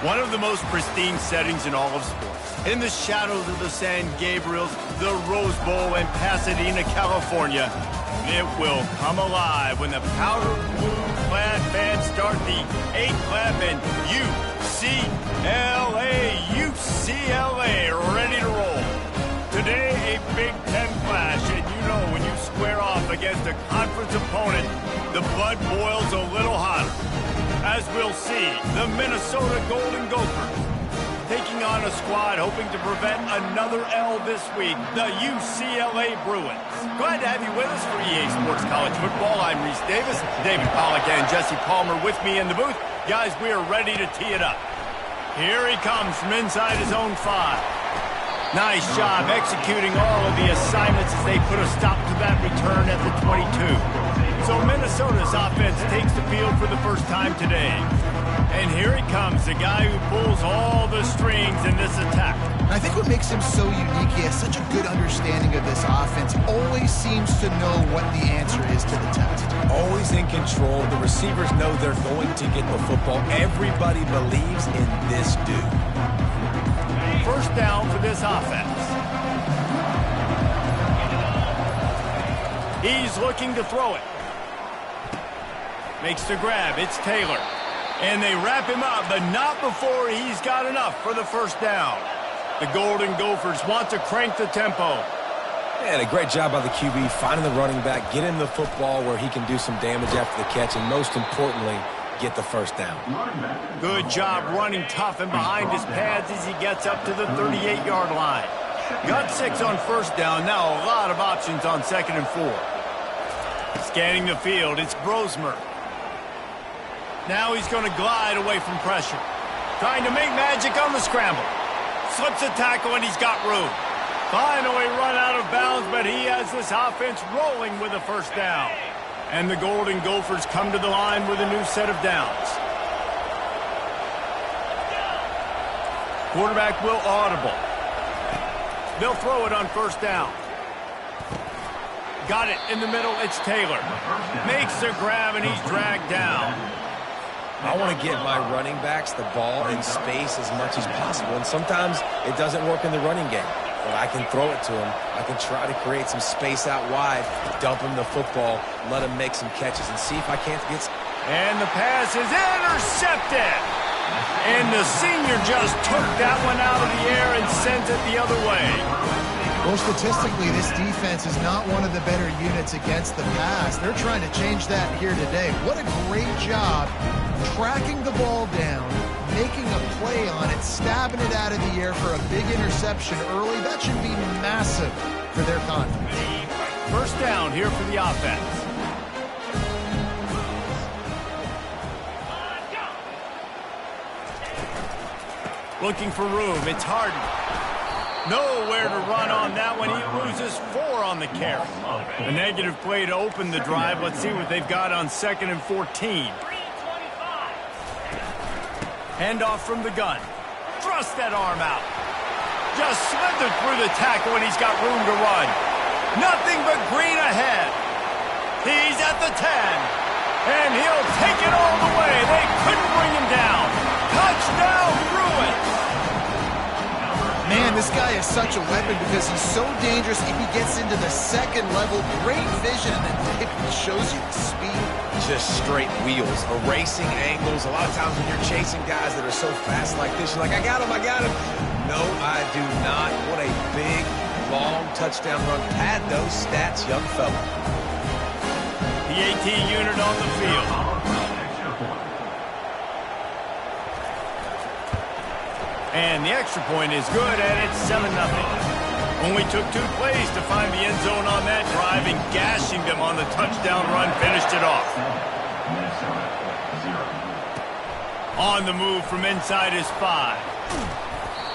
One of the most pristine settings in all of sports. In the shadows of the San Gabriels, the Rose Bowl in Pasadena, California, it will come alive when the powder blue-clad fans start the 8-clap and UCLA, ready to roll. Today, a Big Ten clash, and you know when you square off against a conference opponent, the blood boils a little hotter. As we'll see, the Minnesota Golden Gophers taking on a squad hoping to prevent another L this week, the UCLA Bruins. Glad to have you with us for EA Sports College Football. I'm Reese Davis, David Pollack and Jesse Palmer with me in the booth. Guys, we are ready to tee it up. Here he comes from inside his own 5. Nice job executing all of the assignments as they put a stop to that return at the 22. So Minnesota's offense takes the field for the first time today. And here he comes, the guy who pulls all the strings in this attack. I think what makes him so unique, he has such a good understanding of this offense. Always seems to know what the answer is to the test. Always in control. The receivers know they're going to get the football. Everybody believes in this dude. First down for this offense. He's looking to throw it. Makes the grab. It's Taylor. And they wrap him up, but not before he's got enough for the first down. The Golden Gophers want to crank the tempo. And a great job by the QB finding the running back, get him the football where he can do some damage after the catch, and most importantly, get the first down. Good job running tough and behind his pads as he gets up to the 38-yard line. Got 6 on first down. Now a lot of options on 2nd and 4. Scanning the field, it's Brosmer. Now he's going to glide away from pressure. Trying to make magic on the scramble. Slips a tackle and he's got room. Finally run out of bounds, but he has this offense rolling with a first down. And the Golden Gophers come to the line with a new set of downs. Quarterback will audible. They'll throw it on first down. Got it in the middle, it's Taylor. Makes the grab and he's dragged down. I want to get my running backs the ball in space as much as possible, and sometimes it doesn't work in the running game. But I can throw it to him. I can try to create some space out wide, dump him the football, let him make some catches, and see if I can't get... And the pass is intercepted. And the senior just took that one out of the air and sends it the other way. Well, statistically, this defense is not one of the better units against the pass. They're trying to change that here today. What a great job tracking the ball down, making a play on it, stabbing it out of the air for a big interception early. That should be massive for their confidence. First down here for the offense. Looking for room. It's Harden. Nowhere to run on that one. He loses 4 on the carry. A negative play to open the drive. Let's see what they've got on 2nd and 14. Handoff from the gun. Thrust that arm out. Just slithered through the tackle and he's got room to run. Nothing but green ahead. He's at the 10. And he'll take it all the way. They couldn't bring him down. Touchdown, Bruins. Man, this guy is such a weapon because he's so dangerous. If he gets into the second level, great vision, and it shows you the speed. Just straight wheels, erasing angles. A lot of times when you're chasing guys that are so fast like this, you're like, I got him. No, I do not. What a big, long touchdown run. Pad those stats, young fella. The 18 unit on the field. And the extra point is good, and it's 7-0. Only took 2 plays to find the end zone on that drive, and gashing them on the touchdown run finished it off. On the move from inside his 5.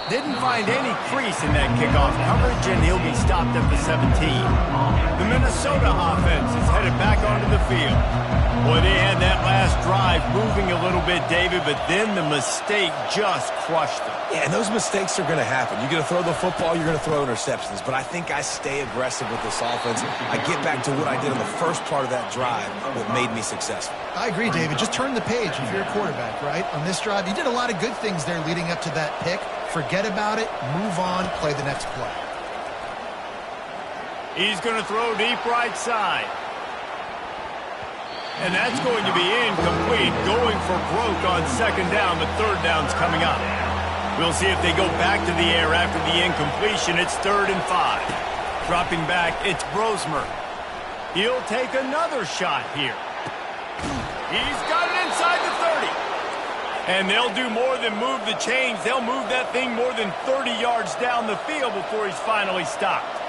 Didn't find any crease in that kickoff coverage, and he'll be stopped at the 17. The Minnesota offense is headed back onto the field. Boy, they had that last drive moving a little bit, David, but then the mistake just crushed them. Yeah, and those mistakes are going to happen. You're going to throw the football, you're going to throw interceptions. But I think I stay aggressive with this offense. I get back to what I did on the first part of that drive that made me successful. I agree, David. Just turn the page if you're a quarterback, right? On this drive, you did a lot of good things there leading up to that pick. Forget about it, move on, play the next play. He's going to throw deep right side. And that's going to be incomplete. Going for broke on second down. The third down's coming up. We'll see if they go back to the air after the incompletion. It's 3rd and 5. Dropping back, it's Brosmer. He'll take another shot here. He's got it inside the 30. And they'll do more than move the chains. They'll move that thing more than 30 yards down the field before he's finally stopped.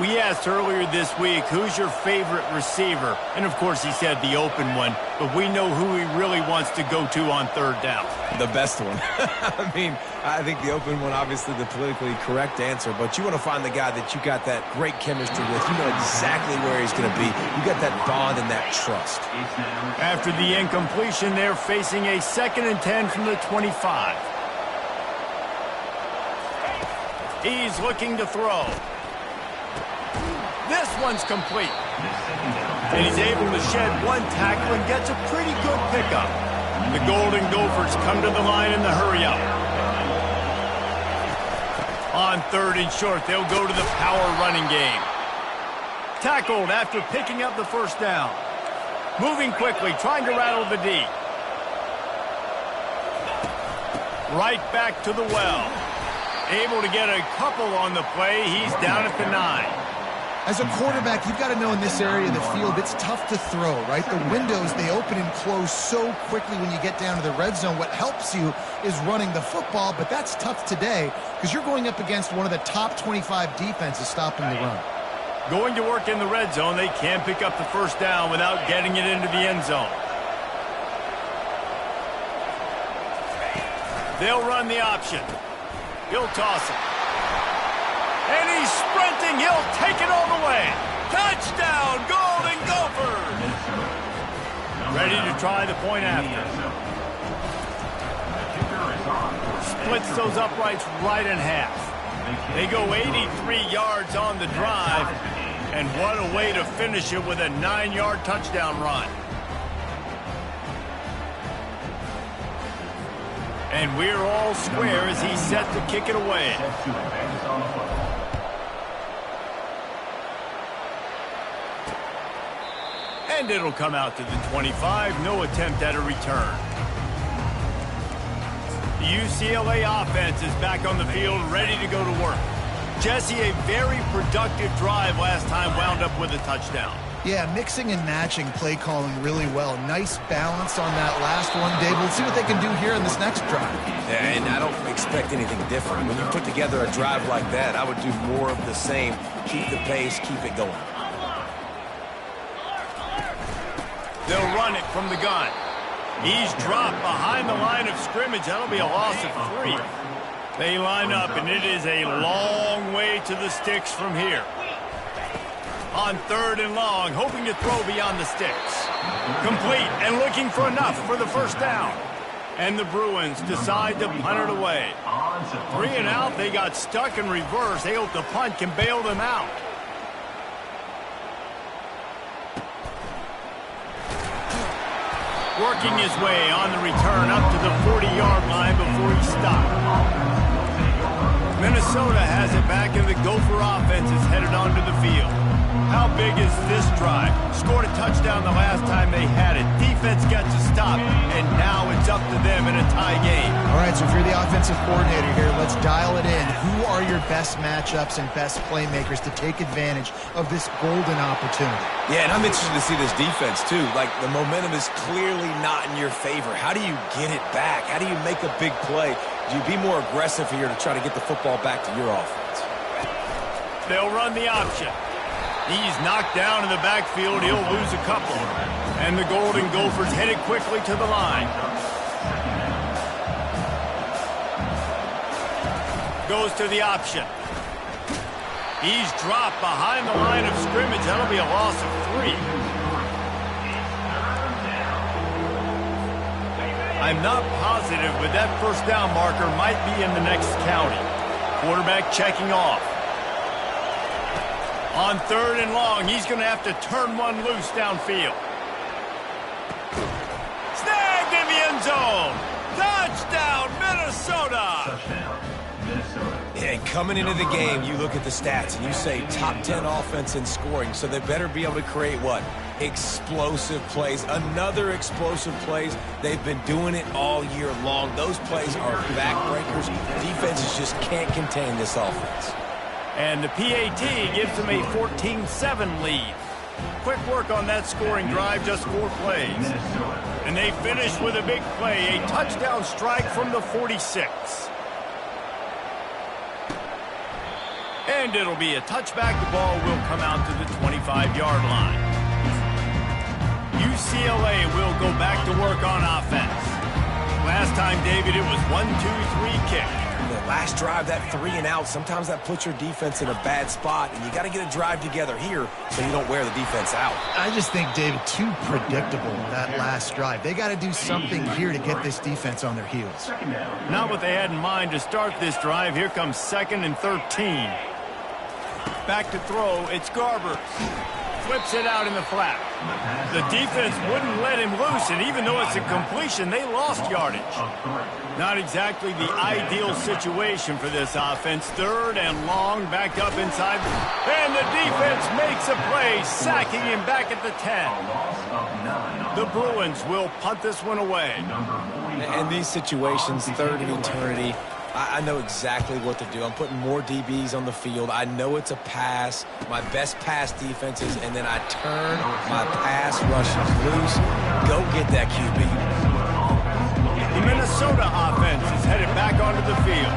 We asked earlier this week, who's your favorite receiver? And, of course, he said the open one. But we know who he really wants to go to on 3rd down. The best one. I mean, I think the open one, obviously the politically correct answer. But you want to find the guy that you got that great chemistry with. You know exactly where he's going to be. You got that bond and that trust. After the incompletion, they're facing a 2nd and 10 from the 25. He's looking to throw. This one's complete. And he's able to shed one tackle and gets a pretty good pickup. The Golden Gophers come to the line in the hurry-up. On 3rd and short, they'll go to the power running game. Tackled after picking up the 1st down. Moving quickly, trying to rattle the D. Right back to the well. Able to get a couple on the play. He's down at the 9. As a quarterback, you've got to know in this area of the field, it's tough to throw, right? The windows, they open and close so quickly when you get down to the red zone. What helps you is running the football, but that's tough today because you're going up against one of the top 25 defenses stopping the run. Going to work in the red zone, they can't pick up the 1st down without getting it into the end zone. They'll run the option. He'll toss it. And he's sprinting. He'll take it all the way. Touchdown, Golden Gophers! Ready to try the point after. Splits those uprights right in half. They go 83 yards on the drive. And what a way to finish it with a 9-yard touchdown run. And we're all square as he's set to kick it away. And it'll come out to the 25. No attempt at a return. The UCLA offense is back on the field, ready to go to work. Jesse, a very productive drive last time, wound up with a touchdown. Yeah, mixing and matching play calling really well. Nice balance on that last one, Dave. Let's see what they can do here in this next drive. Yeah, and I don't expect anything different. When you put together a drive like that, I would do more of the same. Keep the pace, keep it going. They'll run it from the gun. He's dropped behind the line of scrimmage. That'll be a loss of 3. They line up, and it is a long way to the sticks from here. On 3rd and long, hoping to throw beyond the sticks. Complete and looking for enough for the 1st down. And the Bruins decide to punt it away. 3 and out, they got stuck in reverse. They hope the punt can bail them out. Working his way on the return up to the 40-yard line before he stopped. Minnesota has it back, and the Gopher offense is headed onto the field. How big is this drive? Scored a touchdown the last time they had it. Defense got to stop, and now it's up to them in a tie game. All right, so if you're the offensive coordinator here, let's dial it in. Who are your best matchups and best playmakers to take advantage of this golden opportunity? Yeah, and I'm interested to see this defense, too. Like, the momentum is clearly not in your favor. How do you get it back? How do you make a big play? Do you be more aggressive here to try to get the football back to your offense? They'll run the option. He's knocked down in the backfield. He'll lose a couple. And the Golden Gophers headed quickly to the line. goes to the option. He's dropped behind the line of scrimmage. That'll be a loss of 3. I'm not positive, but that first down marker might be in the next county. Quarterback checking off. On 3rd and long, he's going to have to turn one loose downfield. Snagged in the end zone. Touchdown, Minnesota. Touchdown, Minnesota. And coming into the game, you look at the stats and you say top 10 offense in scoring, so they better be able to create what? Explosive plays. Another explosive plays. They've been doing it all year long. Those plays are backbreakers. Defenses just can't contain this offense. And the PAT gives them a 14-7 lead. Quick work on that scoring drive, just 4 plays. And they finish with a big play, a touchdown strike from the 46. And it'll be a touchback. The ball will come out to the 25-yard line. UCLA will go back to work on offense. Last time, David, it was 1-2-3 kick. The last drive, that 3 and out, sometimes that puts your defense in a bad spot, and you got to get a drive together here so you don't wear the defense out. I just think, David, too predictable, that last drive. They got to do something here to get this defense on their heels. Not what they had in mind to start this drive. Here comes 2nd and 13. Back to throw, it's Gophers. Flips it out in the flat. The defense wouldn't let him loose, and even though it's a completion, they lost yardage. Not exactly the ideal situation for this offense. 3rd and long, back up inside. And the defense makes a play, sacking him back at the 10. The Bruins will punt this one away. In these situations, 3rd and eternity, I know exactly what to do. I'm putting more DBs on the field. I know it's a pass, my best pass defenses, and then I turn my pass rushes loose. Go get that QB. The Minnesota offense is headed back onto the field.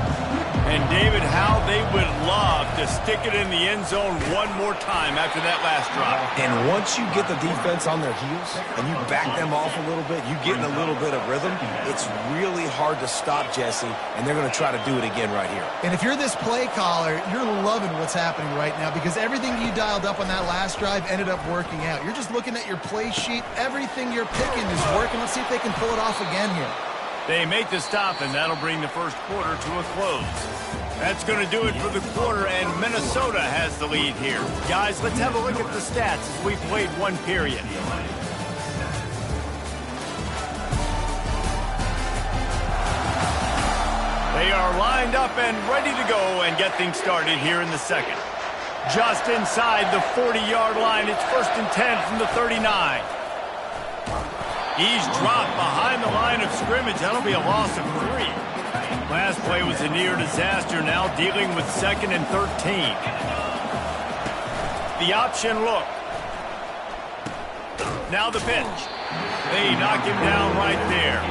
And, David, how they would love to stick it in the end zone one more time after that last drive. And once you get the defense on their heels and you back them off a little bit, you get in a little bit of rhythm, it's really hard to stop Jesse, and they're going to try to do it again right here. And if you're this play caller, you're loving what's happening right now because everything you dialed up on that last drive ended up working out. You're just looking at your play sheet. Everything you're picking is working. Let's see if they can pull it off again here. They make the stop, and that'll bring the first quarter to a close. That's going to do it for the quarter, and Minnesota has the lead here. Guys, let's have a look at the stats as we played one period. They are lined up and ready to go and get things started here in the second. Just inside the 40-yard line, it's 1st and 10 from the 39. He's dropped behind the line of scrimmage. That'll be a loss of 3. Last play was a near disaster, now dealing with 2nd and 13. The option look. Now the pitch. They knock him down right there.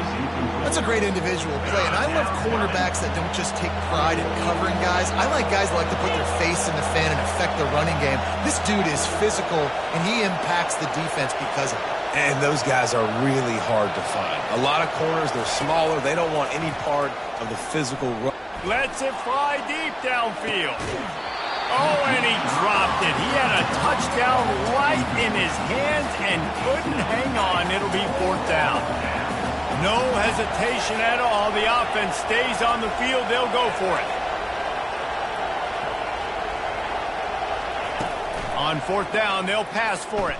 That's a great individual play, and I love cornerbacks that don't just take pride in covering guys. I like guys that like to put their face in the fan and affect the running game. This dude is physical, and he impacts the defense because of it. And those guys are really hard to find. A lot of corners, they're smaller. They don't want any part of the physical run. Lets it fly deep downfield. Oh, and he dropped it. He had a touchdown right in his hands and couldn't hang on. It'll be 4th down. No hesitation at all. The offense stays on the field. They'll go for it. On 4th down, they'll pass for it.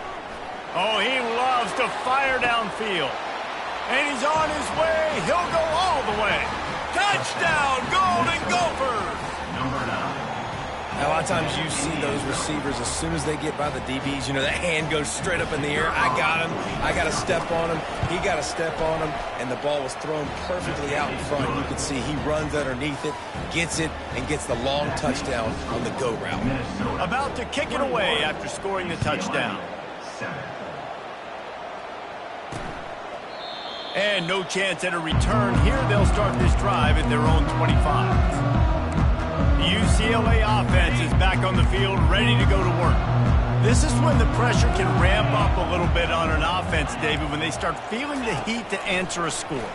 Oh, he loves to fire downfield. And he's on his way. He'll go all the way. Touchdown, Golden Gophers! Number 9. Now, a lot of times you see those receivers, as soon as they get by the DBs, you know, that hand goes straight up in the air. I got him. I got to step on him. He got to step on him. And the ball was thrown perfectly out in front. You can see he runs underneath it, gets it, and gets the long touchdown on the go route. About to kick it away after scoring the touchdown. And no chance at a return here. They'll start this drive at their own 25. The UCLA offense is back on the field, ready to go to work. This is when the pressure can ramp up a little bit on an offense, David, when they start feeling the heat to answer a score.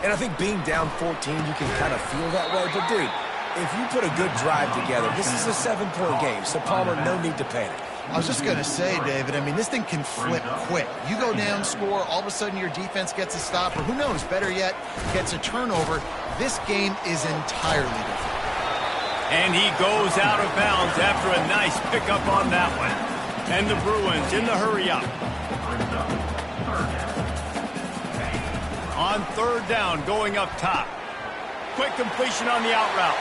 And I think being down 14, you can kind of feel that way. But, dude, If you put a good drive together, this is a 7-point game, so Palmer, no need to panic. I was just going to say, David, I mean, this thing can flip quick. You go down, score, all of a sudden your defense gets a stop, or who knows, better yet, gets a turnover. This game is entirely different. And he goes out of bounds after a nice pickup on that one. And the Bruins in the hurry-up. On third down, going up top. Quick completion on the out route.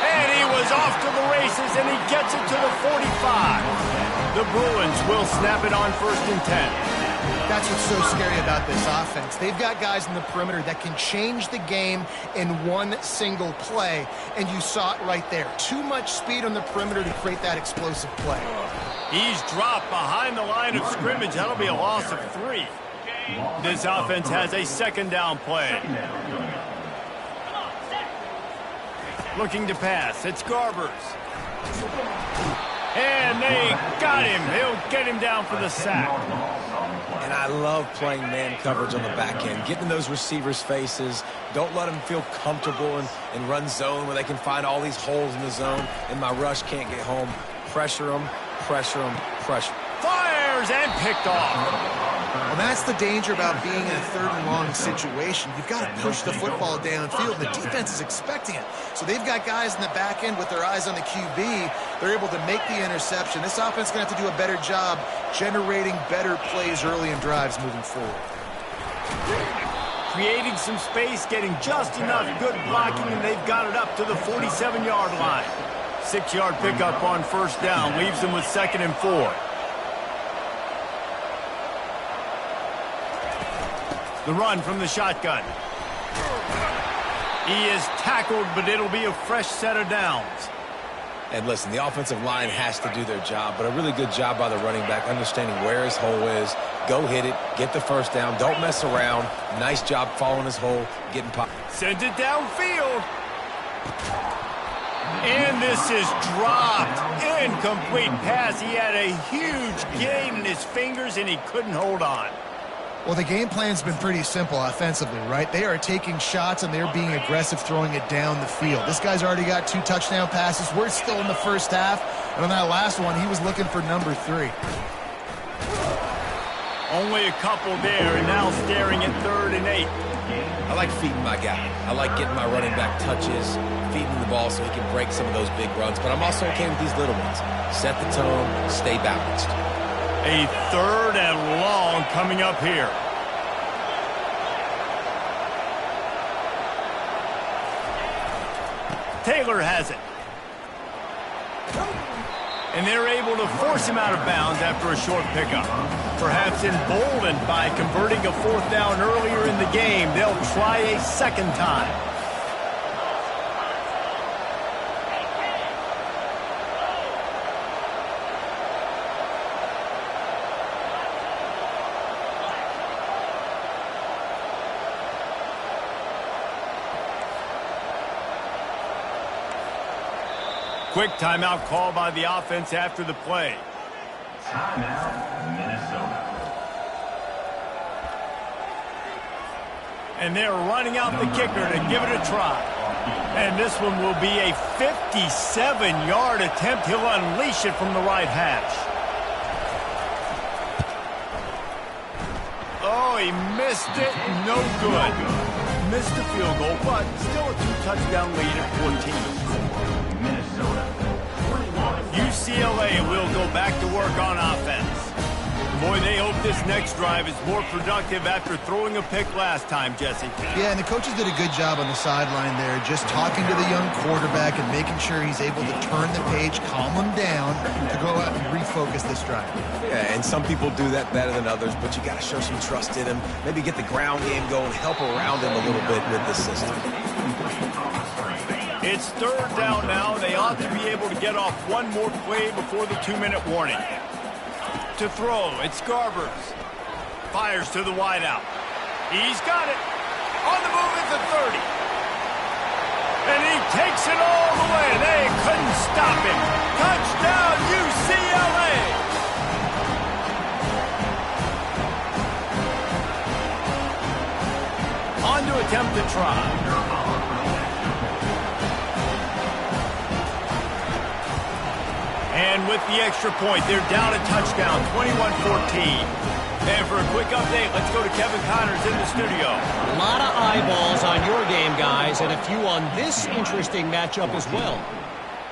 And he was off to the races, and he gets it to the 45. The Bruins will snap it on 1st and 10. That's what's so scary about this offense. They've got guys in the perimeter that can change the game in one single play, and you saw it right there. Too much speed on the perimeter to create that explosive play. He's dropped behind the line of scrimmage. That'll be a loss of 3. This offense has a 2nd down play. Looking to pass. It's Gophers. And they got him. He'll get him down for the sack. And I love playing man coverage on the back end. Getting in those receivers' faces. Don't let them feel comfortable and run zone where they can find all these holes in the zone and my rush can't get home. Pressure them, pressure them, pressure. Fires and picked off. Well, that's the danger about being in a 3rd and long situation. You've got to push the football downfield. The defense is expecting it. So they've got guys in the back end with their eyes on the QB. They're able to make the interception. This offense is going to have to do a better job generating better plays early in drives moving forward. Creating some space, getting just enough good blocking, and they've got it up to the 47-yard line. 6-yard pickup on 1st down leaves them with 2nd and 4. The run from the shotgun. He is tackled, but it'll be a fresh set of downs. And listen, the offensive line has to do their job, but a really good job by the running back, understanding where his hole is. Go hit it, get the 1st down, don't mess around. Nice job following his hole, getting popped. Sends it downfield. And this is dropped. Incomplete pass. He had a huge gain in his fingers, and he couldn't hold on. Well, the game plan's been pretty simple offensively, right? They are taking shots, and they're being aggressive throwing it down the field. This guy's already got 2 touchdown passes. We're still in the 1st half, and on that last one, he was looking for number 3. Only a couple there, and now staring at 3rd and 8. I like feeding my guy. I like getting my running back touches, feeding the ball so he can break some of those big runs, but I'm also okay with these little ones. Set the tone, stay balanced. A 3rd and long coming up here. Taylor has it. And they're able to force him out of bounds after a short pickup. Perhaps emboldened by converting a 4th down earlier in the game, they'll try a 2nd time. Quick timeout call by the offense after the play. Timeout, Minnesota. And they're running out the kicker to give it a try. And this one will be a 57-yard attempt. He'll unleash it from the right hash. Oh, he missed it. No good. Missed the field goal, but still a 2-touchdown lead at 14. Minnesota. UCLA will go back to work on offense. Boy, they hope this next drive is more productive after throwing a pick last time, Jesse. Yeah, and the coaches did a good job on the sideline there, just talking to the young quarterback and making sure he's able to turn the page, calm him down to go out and refocus this drive. Yeah, and some people do that better than others, but you got to show some trust in him. Maybe get the ground game going, help around him a little bit with the system. It's 3rd down now. They ought to be able to get off one more play before the 2-minute warning. To throw, it's Gophers. Fires to the wideout. He's got it. On the move at the 30. And he takes it all the way. They couldn't stop him. Touchdown, UCLA. On to attempt to try. get the extra point. They're down a touchdown, 21-14. And for a quick update, let's go to Kevin Connors in the studio. A lot of eyeballs on your game, guys, and a few on this interesting matchup as well.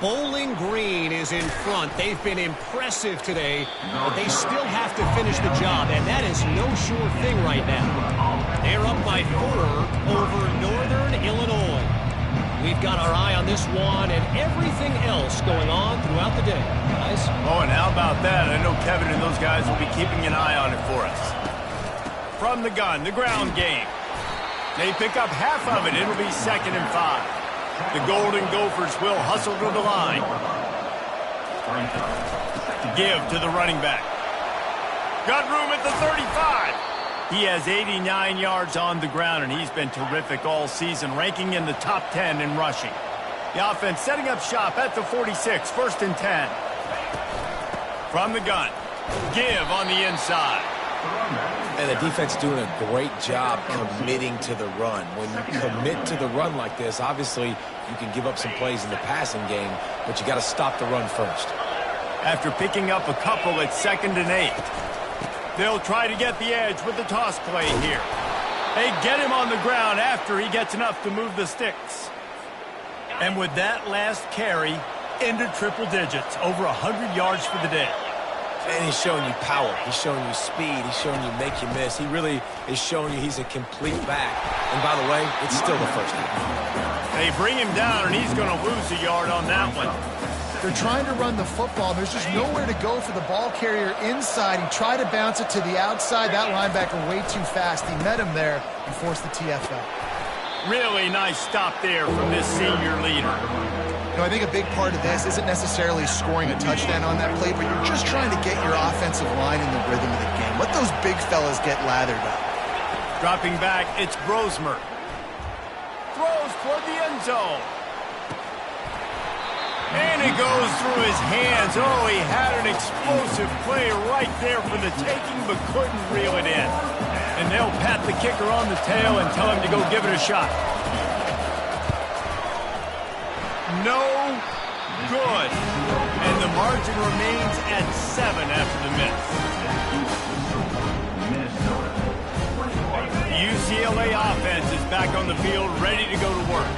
Bowling Green is in front. They've been impressive today, but they still have to finish the job, and that is no sure thing right now. They're up by 4 over Northern Illinois. We've got our eye on this one and everything else going on throughout the day, guys. Oh, and how about that? I know Kevin and those guys will be keeping an eye on it for us. From the gun, the ground game. They pick up half of it. It'll be 2nd and 5. The Golden Gophers will hustle to the line. Give to the running back. Got room at the 35. He has 89 yards on the ground, and he's been terrific all season, ranking in the top 10 in rushing. The offense setting up shop at the 46, 1st and 10. From the gun, give on the inside. And the defense doing a great job committing to the run. When you commit to the run like this, obviously you can give up some plays in the passing game, but you got to stop the run first. After picking up a couple at 2nd and 8. They'll try to get the edge with the toss play here. They get him on the ground after he gets enough to move the sticks. And with that last carry, into triple digits, over 100 yards for the day. And he's showing you power. He's showing you speed. He's showing you make you miss. He really is showing you he's a complete back. And by the way, it's still the first half. They bring him down, and he's going to lose a yard on that one. They're trying to run the football. There's just nowhere to go for the ball carrier inside. He tried to bounce it to the outside. That linebacker way too fast. He met him there and forced the TFL. Really nice stop there from this senior leader. You know, I think a big part of this isn't necessarily scoring a touchdown on that play, but you're just trying to get your offensive line in the rhythm of the game. Let those big fellas get lathered up. Dropping back, it's Brosmer. Throws toward the end zone. And it goes through his hands. Oh, he had an explosive play right there for the taking, but couldn't reel it in. And they'll pat the kicker on the tail and tell him to go give it a shot. No good. And the margin remains at 7 after the miss. The UCLA offense is back on the field, ready to go to work.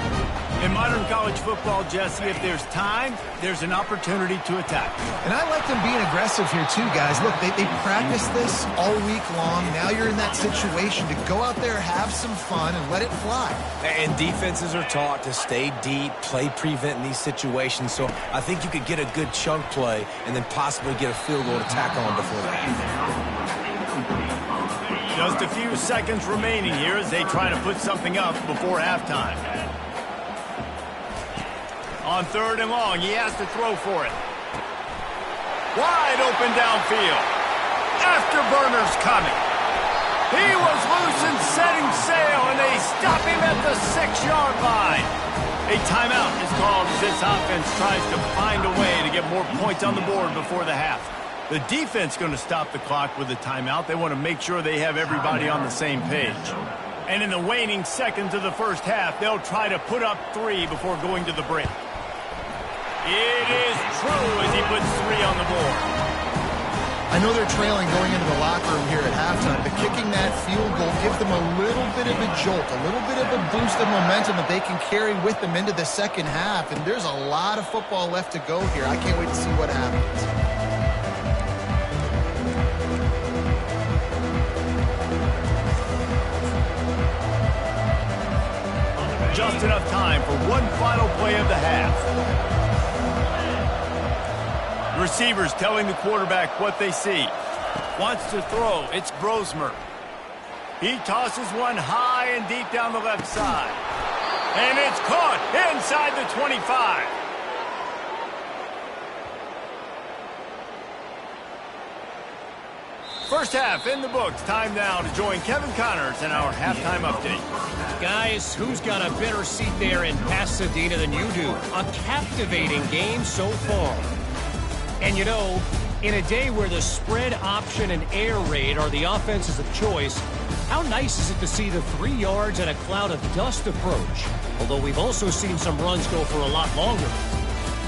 In modern college football, Jesse, if there's time, there's an opportunity to attack. And I like them being aggressive here too, guys. Look, they practice this all week long. Now you're in that situation to go out there, have some fun, and let it fly. And defenses are taught to stay deep, play prevent in these situations. So I think you could get a good chunk play and then possibly get a field goal to tack on before the half. Just a few seconds remaining here as they try to put something up before halftime. On 3rd and long, he has to throw for it. Wide open downfield. Afterburner's coming. He was loose and setting sail, and they stop him at the 6-yard line. A timeout is called as this offense tries to find a way to get more points on the board before the half. The defense going to stop the clock with a timeout. They want to make sure they have everybody on the same page. And in the waning seconds of the first half, they'll try to put up 3 before going to the break. It is true as he puts 3 on the board. I know they're trailing going into the locker room here at halftime, but kicking that field goal gives them a little bit of a jolt, a little bit of a boost of momentum that they can carry with them into the second half. And there's a lot of football left to go here. I can't wait to see what happens. Just enough time for one final play of the half. Receivers telling the quarterback what they see. Wants to throw. It's Brosmer. He tosses one high and deep down the left side. And it's caught inside the 25. First half in the books. Time now to join Kevin Connors in our halftime update. Guys, who's got a better seat there in Pasadena than you do? A captivating game so far. And you know, in a day where the spread option and air raid are the offenses of choice, how nice is it to see the 3 yards and a cloud of dust approach? Although we've also seen some runs go for a lot longer.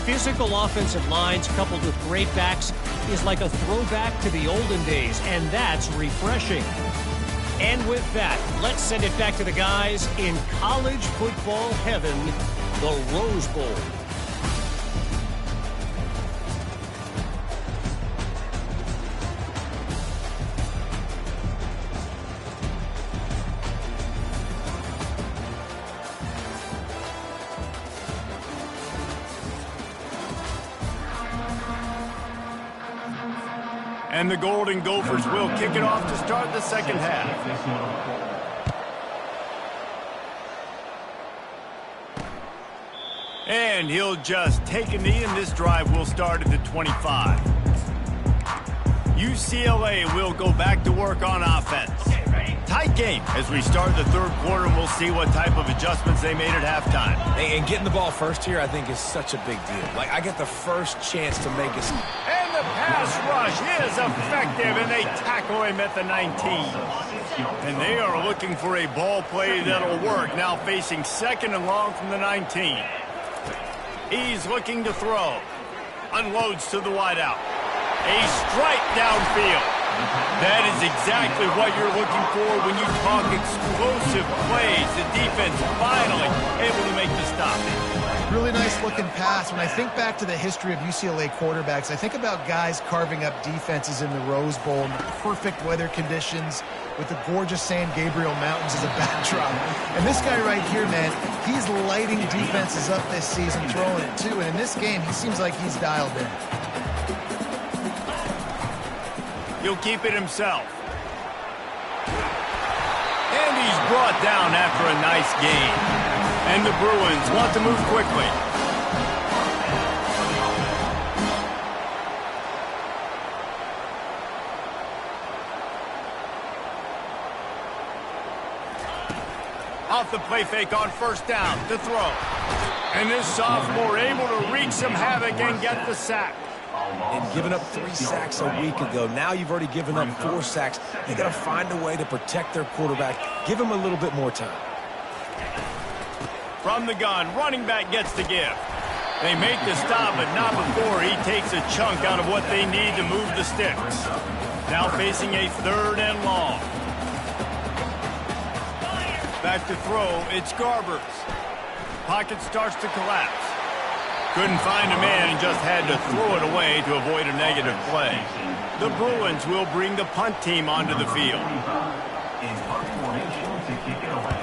Physical offensive lines coupled with great backs is like a throwback to the olden days, and that's refreshing. And with that, let's send it back to the guys in college football heaven, the Rose Bowl. And the Golden Gophers will kick it off to start the second half. And he'll just take a knee, and this drive will start at the 25. UCLA will go back to work on offense. Tight game as we start the third quarter, and we'll see what type of adjustments they made at halftime. And getting the ball first here, I think, is such a big deal. Like, I get the first chance to make it. And the pass rush is effective, and they tackle him at the 19. And they are looking for a ball play that'll work, now facing second and long from the 19. He's looking to throw. Unloads to the wideout. A strike downfield. That is exactly what you're looking for when you talk explosive plays. The defense finally able to make the stop. Really nice looking pass. When I think back to the history of UCLA quarterbacks, I think about guys carving up defenses in the Rose Bowl in the perfect weather conditions with the gorgeous San Gabriel Mountains as a backdrop. And this guy right here, man, he's lighting defenses up this season, throwing it too. And in this game, he seems like he's dialed in. He'll keep it himself. And he's brought down after a nice gain. And the Bruins want to move quickly. Off the play fake on first down to throw. And this sophomore able to wreak some havoc and get the sack. And giving up 3 sacks a week ago. Now you've already given up 4 sacks. They got to find a way to protect their quarterback. Give him a little bit more time. From the gun, running back gets the give. They make the stop, but not before he takes a chunk out of what they need to move the sticks. Now facing a third and long. Back to throw, it's Garbers. Pocket starts to collapse. Couldn't find a man and just had to throw it away to avoid a negative play. The Bruins will bring the punt team onto the field. In punt formation to kick it away.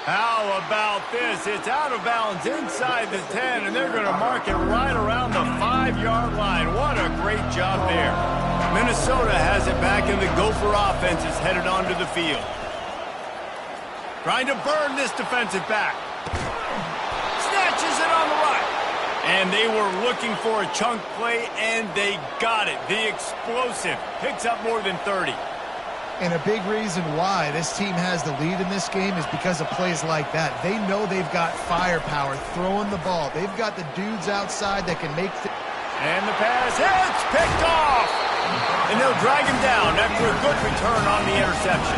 How about this? It's out of bounds inside the 10, and they're going to mark it right around the 5-yard line. What a great job there. Minnesota has it back, and the Gopher offense is headed onto the field. Trying to burn this defensive back. Snatches it on the right. And they were looking for a chunk play, and they got it. The explosive picks up more than 30. And a big reason why this team has the lead in this game is because of plays like that. They know they've got firepower throwing the ball. They've got the dudes outside that can make the... And the pass hits, picked off. And they'll drag him down after a good return on the interception.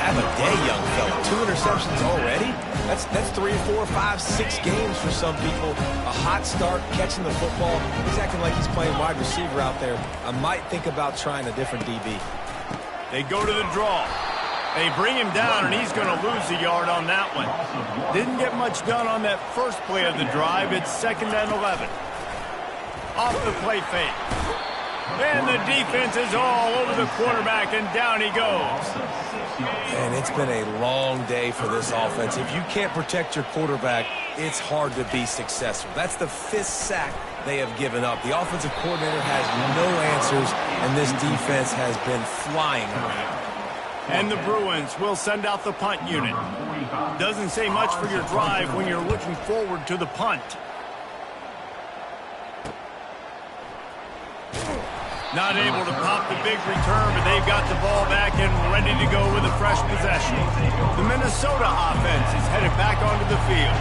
Have a day, young fella. 2 interceptions already? That's 3, 4, 5, 6 games for some people. A hot start, catching the football. He's acting like he's playing wide receiver out there. I might think about trying a different DB. They go to the draw. They bring him down, and he's going to lose a yard on that one. Didn't get much done on that first play of the drive. It's 2nd and 11. Off the play fake. And the defense is all over the quarterback, and down he goes. And it's been a long day for this offense. If you can't protect your quarterback, it's hard to be successful. That's the 5th sack they have given up. The offensive coordinator has no answers, and this defense has been flying around. And the Bruins will send out the punt unit. Doesn't say much for your drive when you're looking forward to the punt. Not able to pop the big return, but they've got the ball back and ready to go with a fresh possession. The Minnesota offense is headed back onto the field.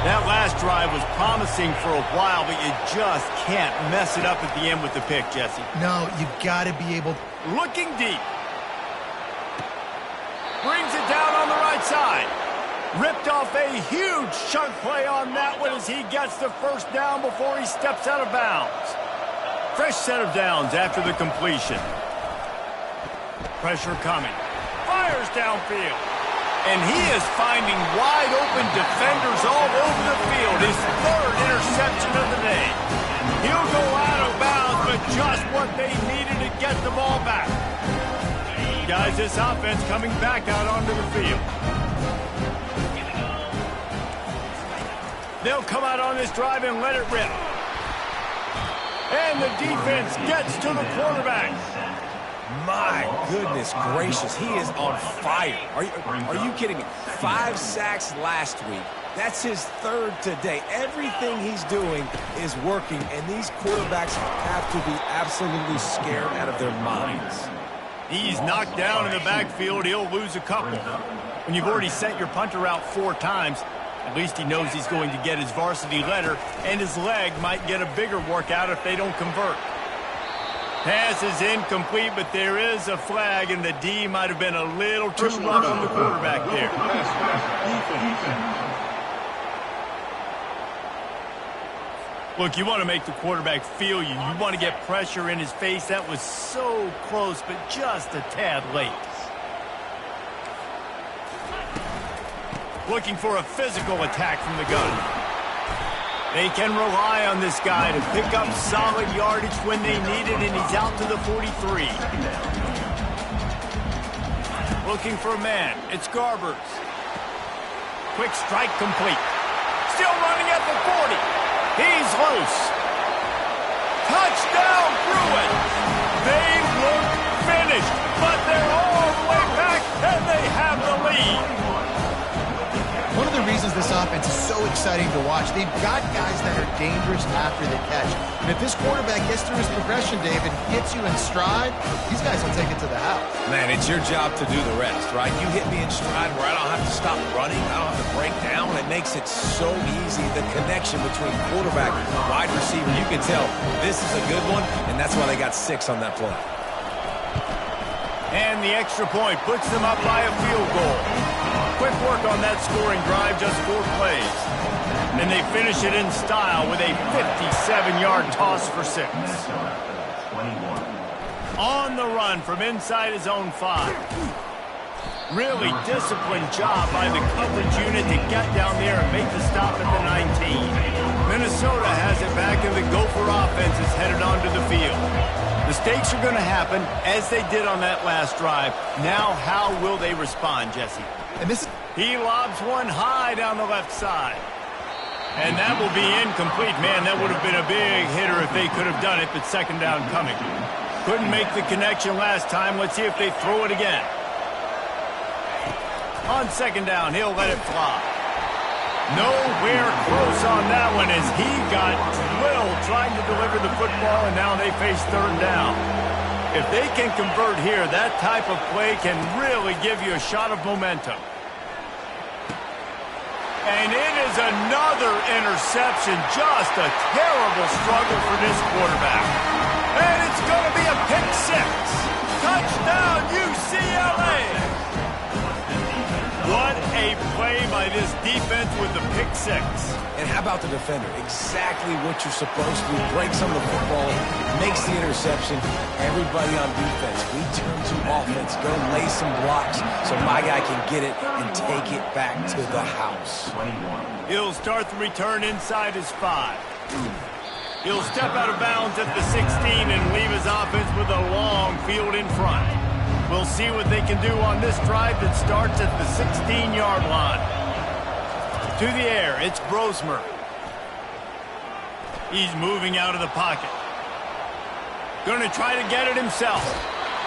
That last drive was promising for a while, but you just can't mess it up at the end with the pick, Jesse. No, you got to be able... Looking deep. Brings it down on the right side. Ripped off a huge chunk play on that one as he gets the first down before he steps out of bounds. Fresh set of downs after the completion. Pressure coming. Fires downfield. And he is finding wide-open defenders all over the field. His third interception of the day. He'll go out of bounds, but just what they needed to get the ball back. Guys, this offense coming back out onto the field. They'll come out on this drive and let it rip. And the defense gets to the quarterback. My goodness gracious, he is on fire. Are you kidding me? 5 sacks last week. That's his third today. Everything he's doing is working, and these quarterbacks have to be absolutely scared out of their minds. He's knocked down in the backfield. He'll lose a couple. When you've already sent your punter out 4 times, at least he knows he's going to get his varsity letter, and his leg might get a bigger workout if they don't convert. Pass is incomplete, but there is a flag, and the D might have been a little too rough on the quarterback there. Look, you want to make the quarterback feel you. You want to get pressure in his face. That was so close, but just a tad late. Looking for a physical attack from the gun. They can rely on this guy to pick up solid yardage when they need it, and he's out to the 43. Looking for a man. It's Gophers. Quick strike complete. Still running at the 40. He's loose. Touchdown, Bruins. They look finished, but they're all the way back, and they have the lead. One of the reasons this offense is so exciting to watch, they've got guys that are dangerous after the catch. And if this quarterback gets through his progression, David, gets you in stride, these guys will take it to the house. Man, it's your job to do the rest, right? You hit me in stride where I don't have to stop running. I don't have to break down. It makes it so easy. The connection between quarterback and wide receiver, you can tell this is a good one, and that's why they got 6 on that play. And the extra point puts them up by a field goal. Quick work on that scoring drive, just 4 plays. And they finish it in style with a 57-yard toss for 6. On the run from inside his own 5. Really disciplined job by the coverage unit to get down there and make the stop at the 19. Minnesota has it back, and the Gopher offense is headed onto the field. Mistakes are going to happen, as they did on that last drive. Now, how will they respond, Jesse? And this, he lobs one high down the left side. And that will be incomplete. Man, that would have been a big hitter if they could have done it, but second down coming. Couldn't make the connection last time. Let's see if they throw it again. On second down, he'll let it fly. Nowhere close on that one as he got drilled trying to deliver the football, and now they face third down. If they can convert here, that type of play can really give you a shot of momentum. And it is another interception. Just a terrible struggle for this quarterback. And it's going to be a pick 6. Touchdown, UCLA. What a play by this defense with the pick 6. And how about the defender? Exactly what you're supposed to do. Breaks on the football, makes the interception. Everybody on defense, we turn to offense. Go lay some blocks so my guy can get it and take it back to the house. He'll start the return inside his 5. He'll step out of bounds at the 16 and leave his offense with a long field in front. We'll see what they can do on this drive that starts at the 16-yard line. To the air, it's Brosmer. He's moving out of the pocket. Going to try to get it himself.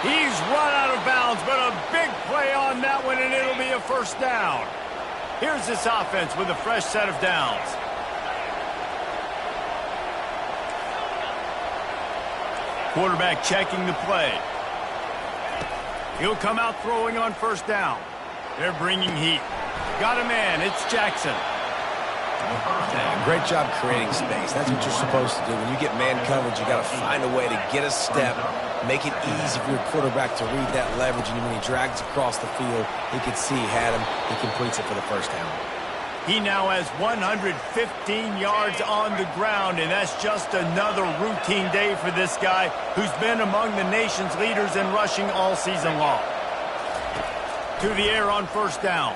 He's run out of bounds, but a big play on that one, and it'll be a first down. Here's this offense with a fresh set of downs. Quarterback checking the play. He'll come out throwing on first down. They're bringing heat. Got a man. It's Jackson. Great job creating space. That's what you're supposed to do. When you get man coverage, you got to find a way to get a step, make it easy for your quarterback to read that leverage, and when he drags across the field, he can see he had him. He completes it for the first down. He now has 115 yards on the ground, and that's just another routine day for this guy who's been among the nation's leaders in rushing all season long. To the air on first down,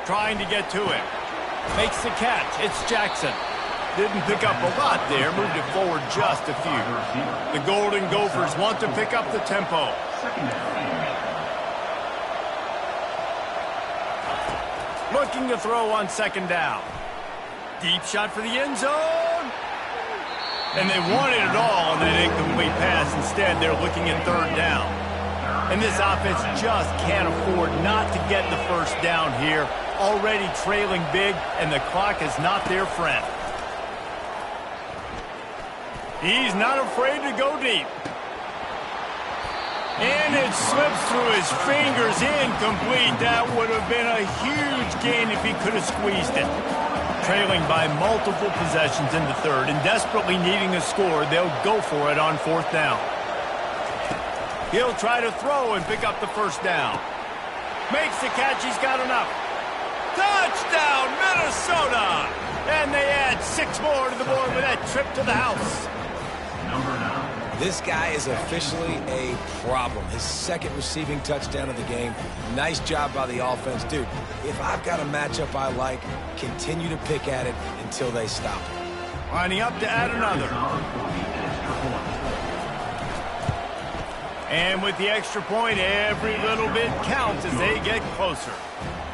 trying to get to him. Makes the catch. It's Jackson. Didn't pick up a lot there. Moved it forward just a few. The Golden Gophers want to pick up the tempo. Looking to throw on second down. Deep shot for the end zone. And they wanted it all on that incomplete pass. Instead, they're looking at third down. And this offense just can't afford not to get the first down here. Already trailing big, and the clock is not their friend. He's not afraid to go deep. And it slips through his fingers, incomplete. That would have been a huge gain if he could have squeezed it. Trailing by multiple possessions in the third and desperately needing a score, they'll go for it on fourth down. He'll try to throw and pick up the first down. Makes the catch, he's got enough. Touchdown, Minnesota! And they add 6 more to the board with that trip to the house. This guy is officially a problem. His second receiving touchdown of the game. Nice job by the offense. Dude, if I've got a matchup I like, continue to pick at it until they stop it. Lining up to add another. And with the extra point, every little bit counts as they get closer.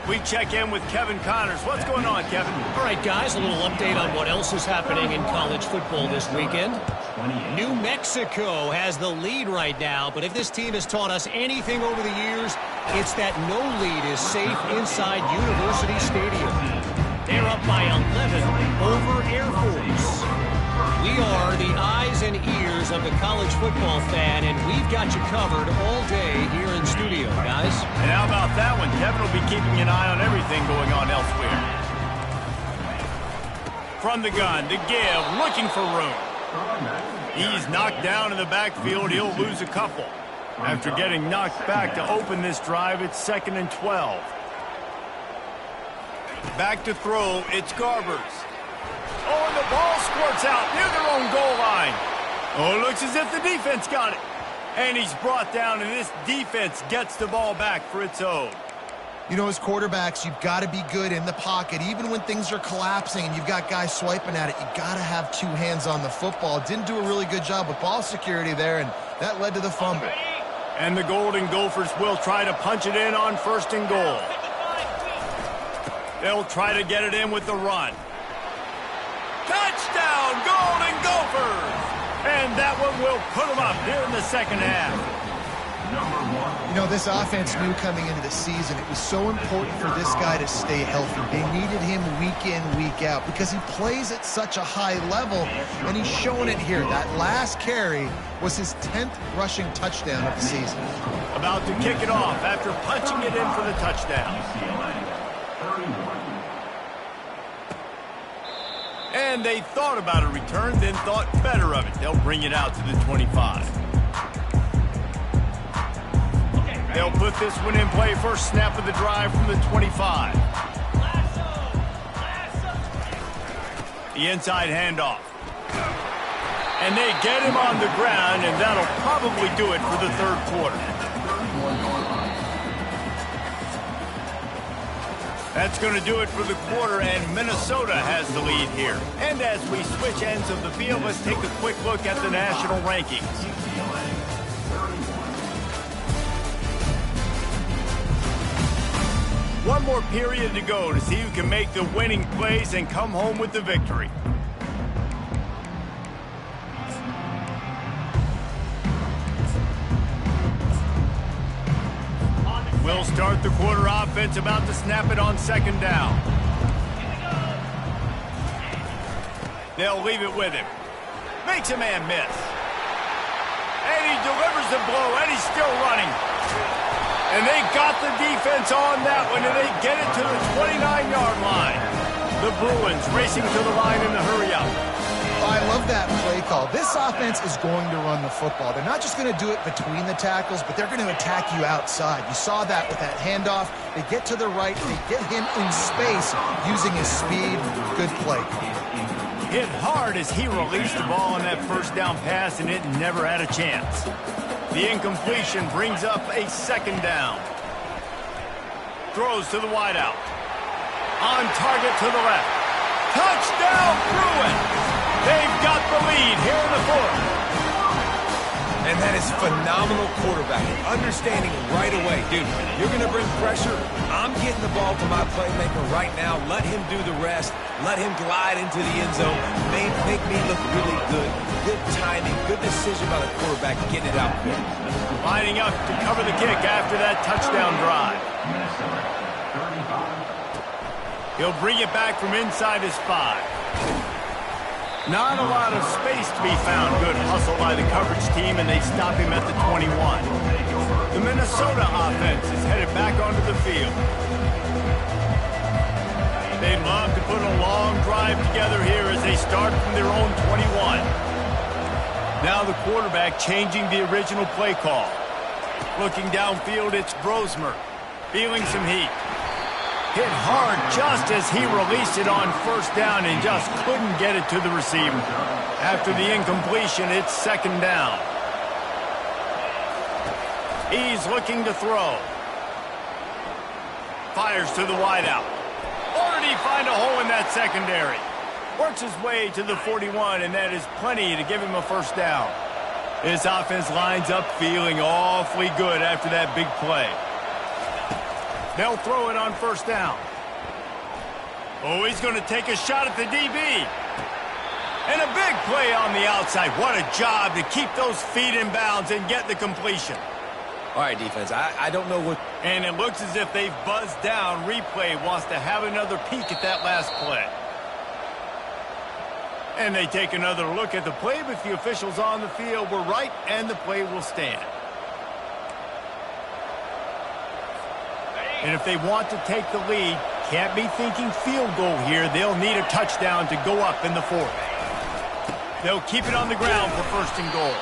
We check in with Kevin Connors. What's going on, Kevin? All right, guys, a little update on what else is happening in college football this weekend. New Mexico has the lead right now, but if this team has taught us anything over the years, it's that no lead is safe inside University Stadium. They're up by 11 over Air Force. We are the eyes and ears of the college football fan, and we've got you covered all day here in studio, guys. And how about that one? Kevin will be keeping an eye on everything going on elsewhere. From the gun, to give, looking for room. He's knocked down in the backfield. He'll lose a couple. After getting knocked back to open this drive, it's 2nd and 12. Back to throw, it's Gophers. Oh, and the ball squirts out near their own goal line. Oh, it looks as if the defense got it. And he's brought down, and this defense gets the ball back for its own. You know, as quarterbacks, you've got to be good in the pocket. Even when things are collapsing and you've got guys swiping at it, you've got to have 2 hands on the football. Didn't do a really good job with ball security there, and that led to the fumble. And the Golden Gophers will try to punch it in on 1st and goal. They'll try to get it in with the run. Touchdown, Golden Gophers! And that one will put them up here in the second half. You know, this offense knew coming into the season it was so important for this guy to stay healthy. They needed him week in, week out because he plays at such a high level, and he's showing it here. That last carry was his 10th rushing touchdown of the season. About to kick it off after punching it in for the touchdown. And they thought about a return, then thought better of it. They'll bring it out to the 25. They'll put this one in play. First snap of the drive from the 25. The inside handoff. And they get him on the ground, and that'll probably do it for the third quarter. That's going to do it for the quarter, and Minnesota has the lead here. And as we switch ends of the field, let's take a quick look at the national rankings. One more period to go to see who can make the winning plays and come home with the victory. We'll start the quarter offense, about to snap it on second down. They'll leave it with him. Makes a man miss. And he delivers the blow, and he's still running. And they got the defense on that one, and they get it to the 29-yard line. The Bruins racing to the line in the hurry-up. I love that play call. This offense is going to run the football. They're not just going to do it between the tackles, but they're going to attack you outside. You saw that with that handoff. They get to the right. They get him in space using his speed. Good play. Hit hard as he released the ball on that first down pass, and it never had a chance. The incompletion brings up a second down. Throws to the wideout. On target to the left. Touchdown, Bruins! They've got the lead here in the fourth. And that is phenomenal quarterbacking. Understanding right away, dude, you're going to bring pressure. I'm getting the ball to my playmaker right now. Let him do the rest. Let him glide into the end zone. Make me look really good. Good timing, good decision by the quarterback getting it out quick. Lining up to cover the kick after that touchdown drive. He'll bring it back from inside his 5. Not a lot of space to be found. Good hustle by the coverage team, and they stop him at the 21. The Minnesota offense is headed back onto the field. They'd love to put a long drive together here as they start from their own 21. Now the quarterback changing the original play call. Looking downfield, it's Brosmer. Feeling some heat. Hit hard just as he released it on first down and just couldn't get it to the receiver. After the incompletion, it's second down. He's looking to throw. Fires to the wideout. Or did he find a hole in that secondary? Works his way to the 41, and that is plenty to give him a first down. This offense lines up feeling awfully good after that big play. They'll throw it on first down. Oh, he's going to take a shot at the DB. And a big play on the outside. What a job to keep those feet in bounds and get the completion. All right, defense, I don't know what... And it looks as if they've buzzed down. Replay wants to have another peek at that last play. And they take another look at the play, but the officials on the field were right, and the play will stand. And if they want to take the lead, can't be thinking field goal here. They'll need a touchdown to go up in the fourth. They'll keep it on the ground for first and goal.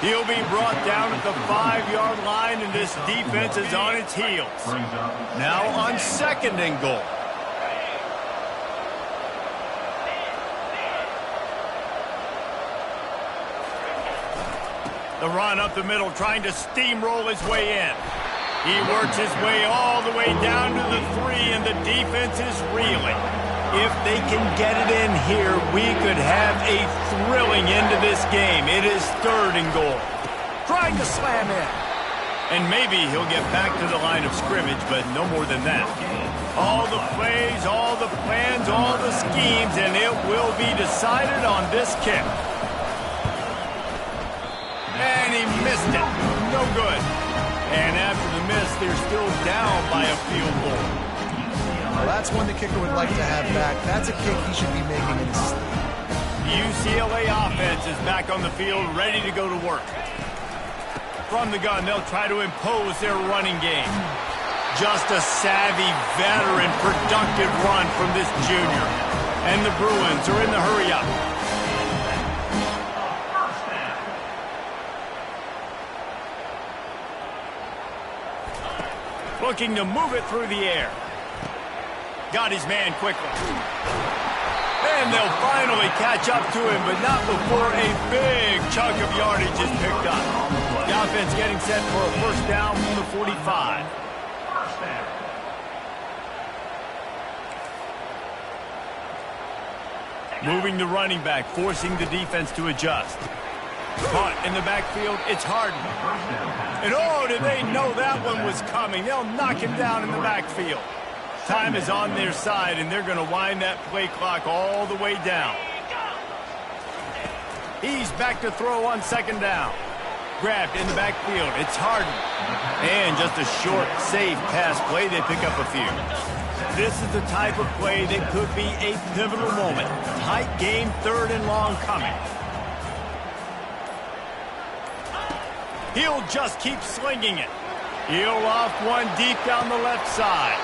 He'll be brought down at the 5-yard line, and this defense is on its heels. Now on second and goal. The run up the middle, trying to steamroll his way in. He works his way all the way down to the 3, and the defense is reeling. If they can get it in here, we could have a thrilling end to this game. It is third and goal. Trying to slam in. And maybe he'll get back to the line of scrimmage, but no more than that. All the plays, all the plans, all the schemes, and it will be decided on this kick. And he missed it. No good. And after the miss, they're still down by a field goal. Well, that's one the kicker would like to have back. That's a kick he should be making in his sleep. The UCLA offense is back on the field, ready to go to work. From the gun, they'll try to impose their running game. Just a savvy, veteran, productive run from this junior. And the Bruins are in the hurry-up. Looking to move it through the air. Got his man quickly. And they'll finally catch up to him, but not before a big chunk of yardage is picked up. The offense getting set for a first down from the 45. Moving the running back, forcing the defense to adjust. Caught in the backfield, it's Harden. And oh, did they know that one was coming. They'll knock him down in the backfield. Time is on their side, and they're going to wind that play clock all the way down. He's back to throw on second down. Grabbed in the backfield, it's Harden. And just a short, safe pass play, they pick up a few. This is the type of play that could be a pivotal moment. Tight game, third and long coming. He'll just keep slinging it. He'll loft one deep down the left side.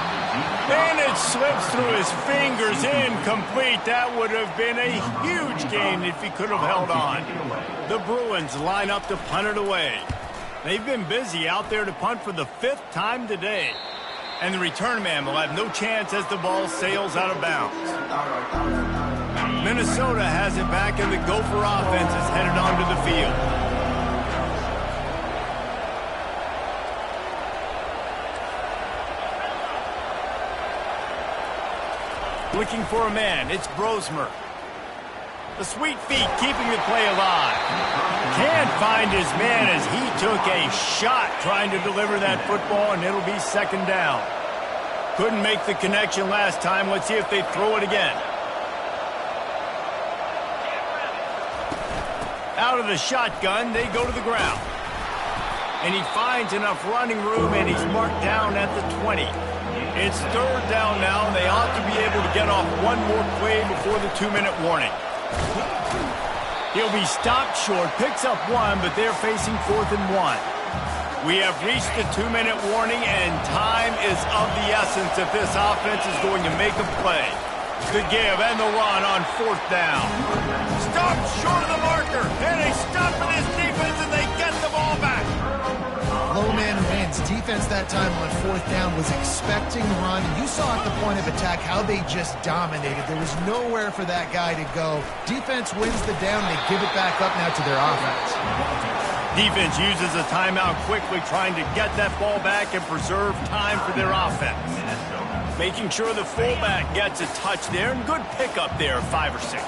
And it slips through his fingers, incomplete. That would have been a huge gain if he could have held on. The Bruins line up to punt it away. They've been busy out there to punt for the 5th time today. And the return man will have no chance as the ball sails out of bounds. Minnesota has it back, and the Gopher offense is headed onto the field. Looking for a man, it's Brosmer. The sweet feet keeping the play alive. Can't find his man as he took a shot trying to deliver that football, and it'll be 2nd down. Couldn't make the connection last time. Let's see if they throw it again. Out of the shotgun, they go to the ground. And he finds enough running room, and he's marked down at the 20. It's 3rd down now, and they ought to be able to get off one more play before the 2-minute warning. He'll be stopped short, picks up one, but they're facing 4th and 1. We have reached the 2-minute warning, and time is of the essence if this offense is going to make a play. The give and the run on 4th down. Stopped short of the marker, and they stop for this defense, and they get the ball back. Low man wins. Defense that time on 4th down was expecting run. You saw at the point of attack how they just dominated. There was nowhere for that guy to go. Defense wins the down. They give it back up now to their offense. Defense uses a timeout quickly, trying to get that ball back and preserve time for their offense. Making sure the fullback gets a touch there, and good pickup there, 5 or 6.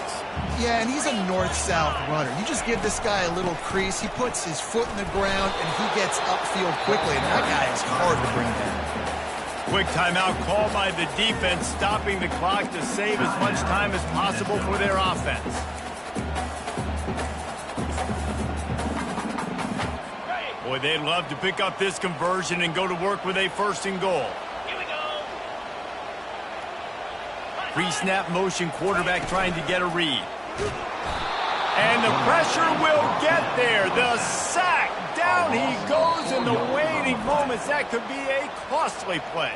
Yeah, and he's a north-south runner. You just give this guy a little crease, he puts his foot in the ground, and he gets upfield quickly, and that guy is hard to bring down. Quick timeout called by the defense, stopping the clock to save as much time as possible for their offense. Boy, they'd love to pick up this conversion and go to work with a 1st and goal. Pre-snap motion, quarterback trying to get a read. And the pressure will get there. The sack. Down he goes in the waiting moments. That could be a costly play.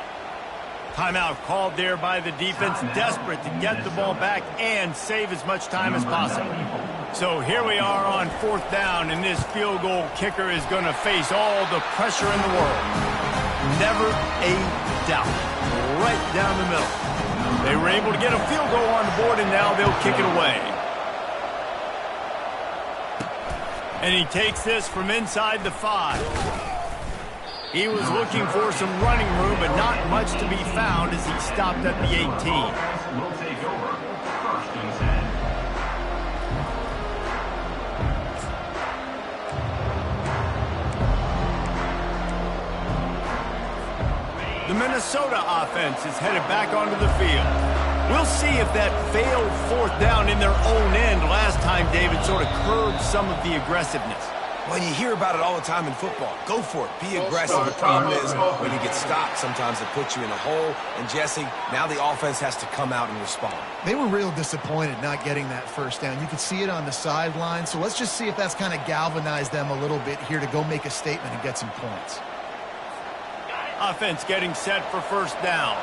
Timeout called there by the defense, desperate to get the ball back and save as much time as possible. So here we are on 4th down, and this field goal kicker is going to face all the pressure in the world. Never a doubt. Right down the middle. They were able to get a field goal on the board, and now they'll kick it away. And he takes this from inside the 5. He was looking for some running room, but not much to be found as he stopped at the 18. Will take over 1st and 10. The Minnesota offense is headed back onto the field. We'll see if that failed 4th down in their own end last time, David, sort of curbed some of the aggressiveness. Well, you hear about it all the time in football. Go for it. Be aggressive. The problem is when you get stopped, sometimes it puts you in a hole. And, Jesse, now the offense has to come out and respond. They were real disappointed not getting that 1st down. You could see it on the sideline. So let's just see if that's kind of galvanized them a little bit here to go make a statement and get some points. Offense getting set for 1st down.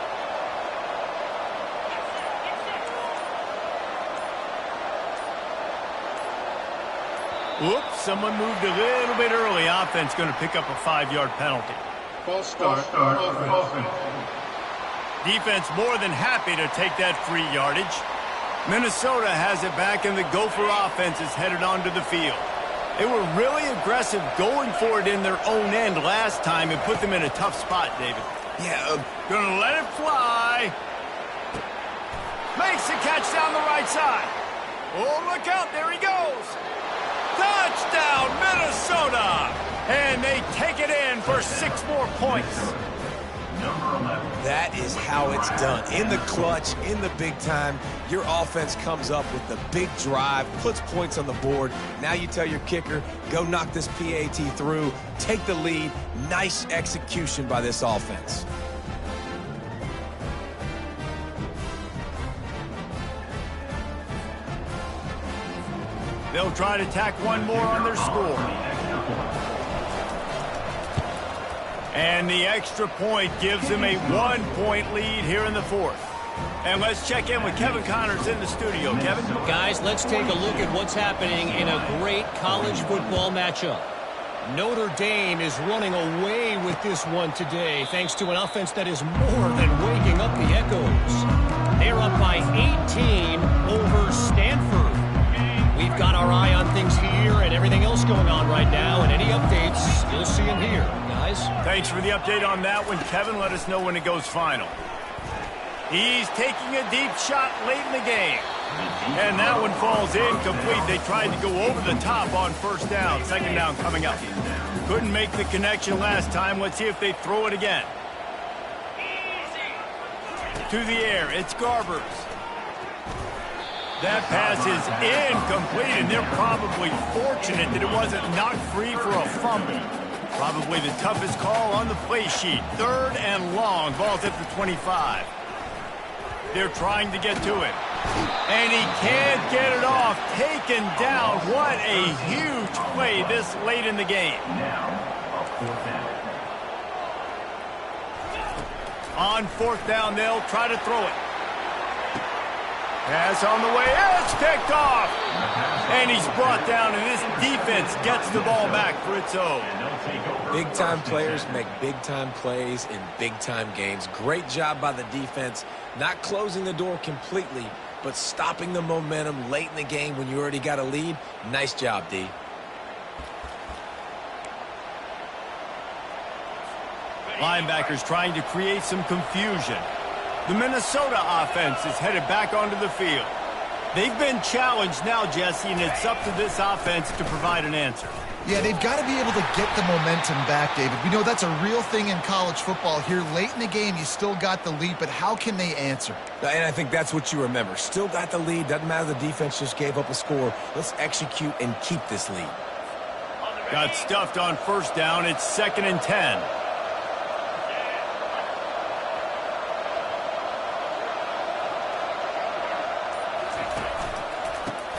Whoops, someone moved a little bit early. Offense going to pick up a 5-yard penalty. False start. Defense more than happy to take that free yardage. Minnesota has it back, and the Gopher offense is headed onto the field. They were really aggressive going for it in their own end last time and put them in a tough spot, David. Yeah. Gonna let it fly. Makes the catch down the right side. Oh, look out. There he goes. Touchdown, Minnesota. And they take it in for 6 more points. That is how it's done. In the clutch, in the big time, your offense comes up with the big drive, puts points on the board. Now you tell your kicker, go knock this PAT through, take the lead. Nice execution by this offense. They'll try to tack one more on their score. And the extra point gives them a 1-point lead here in the fourth. And let's check in with Kevin Connors in the studio. Kevin? Guys, let's take a look at what's happening in a great college football matchup. Notre Dame is running away with this one today, thanks to an offense that is more than waking up the echoes. They're up by 18 over Stanford. We've got our eye on things here and everything else going on right now, and any updates, you'll see them here, guys. Thanks for the update on that one, Kevin. Let us know when it goes final. He's taking a deep shot late in the game. And that one falls incomplete. They tried to go over the top on first down. Second down coming up. Couldn't make the connection last time. Let's see if they throw it again. To the air, it's Gophers. That pass is incomplete, and they're probably fortunate that it wasn't knocked free for a fumble. Probably the toughest call on the play sheet. 3rd and long. Ball's at the 25. They're trying to get to it. And he can't get it off. Taken down. What a huge play this late in the game. On 4th down, they'll try to throw it. Pass on the way. It's picked off. And he's brought down, and this defense gets the ball back for its own. Big-time players make big-time plays in big-time games. Great job by the defense, not closing the door completely, but stopping the momentum late in the game when you already got a lead. Nice job, D. Linebackers trying to create some confusion. The Minnesota offense is headed back onto the field. They've been challenged now, Jesse, and it's up to this offense to provide an answer. Yeah, they've got to be able to get the momentum back, David. We know that's a real thing in college football. Here late in the game, you still got the lead, but how can they answer? And I think that's what you remember. Still got the lead. Doesn't matter the defense just gave up a score. Let's execute and keep this lead. Got stuffed on first down. It's 2nd and 10.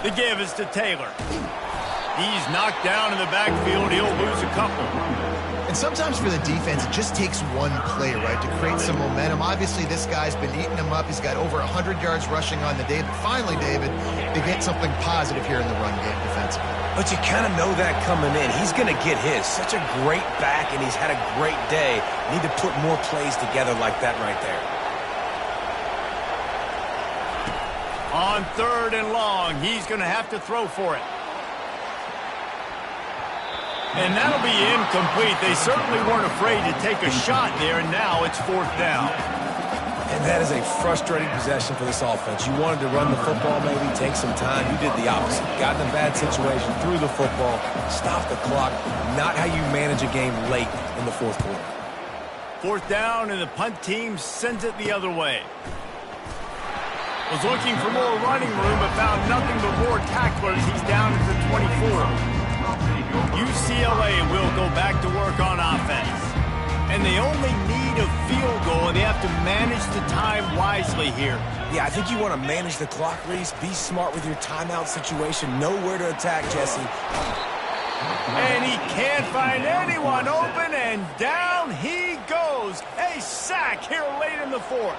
The give is to Taylor. He's knocked down in the backfield. He'll lose a couple. And sometimes for the defense, it just takes one play, right, to create some momentum. Obviously, this guy's been eating them up. He's got over 100 yards rushing on the day. But finally, David, they get something positive here in the run game defensively. But you kind of know that coming in. He's going to get his. Such a great back, and he's had a great day. Need to put more plays together like that right there. On 3rd and long, he's going to have to throw for it. And that'll be incomplete. They certainly weren't afraid to take a shot there, and now it's 4th down. And that is a frustrating possession for this offense. You wanted to run the football, maybe take some time. You did the opposite. Got in a bad situation, threw the football, stopped the clock. Not how you manage a game late in the 4th quarter. 4th down, and the punt team sends it the other way. Was looking for more running room, but found nothing but more tacklers. He's down at the 24. UCLA will go back to work on offense. And they only need a field goal, and they have to manage the time wisely here. Yeah, I think you want to manage the clock, Reese. Be smart with your timeout situation. Know where to attack, Jesse. And he can't find anyone open, and down he goes. A sack here late in the 4th.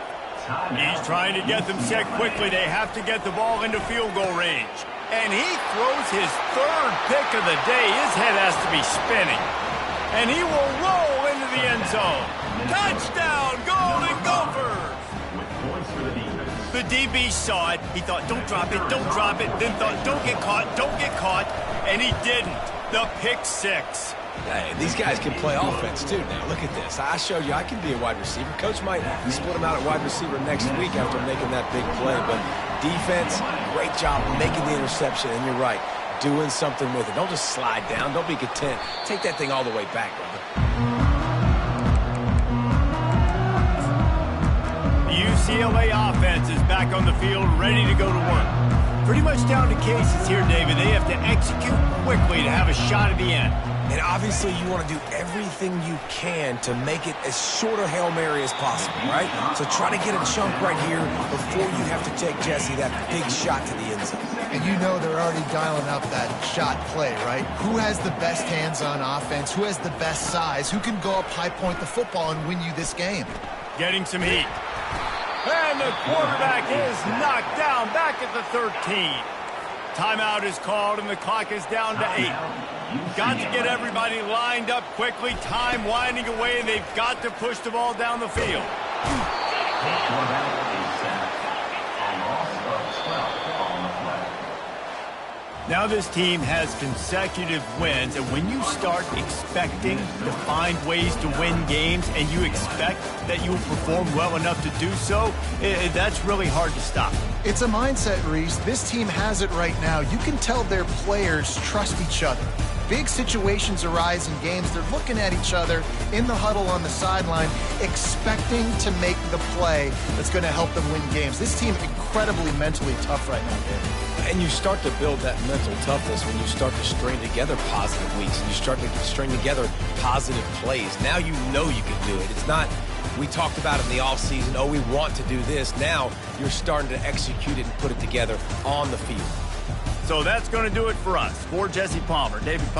He's trying to get them set quickly. They have to get the ball into field goal range. And he throws his 3rd pick of the day. His head has to be spinning. And he will roll into the end zone. Touchdown, Golden Gophers! The DB saw it. He thought, don't drop it, don't drop it. Then thought, don't get caught. And he didn't. The pick 6. Hey, these guys can play offense, too, now. Look at this. I showed you I can be a wide receiver. Coach might split him out at wide receiver next week after making that big play. But defense, great job making the interception. And you're right, doing something with it. Don't just slide down. Don't be content. Take that thing all the way back, brother. The UCLA offense is back on the field, ready to go to work. Pretty much down to cases here, David. They have to execute quickly to have a shot at the end. And obviously you want to do everything you can to make it as short a Hail Mary as possible, right? So try to get a chunk right here before you have to take, Jesse, that big shot to the end zone. And you know they're already dialing up that shot play, right? Who has the best hands on offense? Who has the best size? Who can go up high point the football and win you this game? Getting some heat. And the quarterback is knocked down back at the 13. Timeout is called, and the clock is down to 8. Got to get everybody lined up quickly. Time winding away, and they've got to push the ball down the field. Now this team has consecutive wins, and when you start expecting to find ways to win games and you expect that you will perform well enough to do so, that's really hard to stop. It's a mindset, Reese. This team has it right now. You can tell their players trust each other. Big situations arise in games. They're looking at each other in the huddle on the sideline, expecting to make the play that's going to help them win games. This team incredibly mentally tough right now, David. And you start to build that mental toughness when you start to string together positive weeks and you start to string together positive plays. Now you know you can do it. It's not, we talked about it in the offseason, oh, we want to do this. Now you're starting to execute it and put it together on the field. So that's going to do it for us. For Jesse Palmer, David Palmer.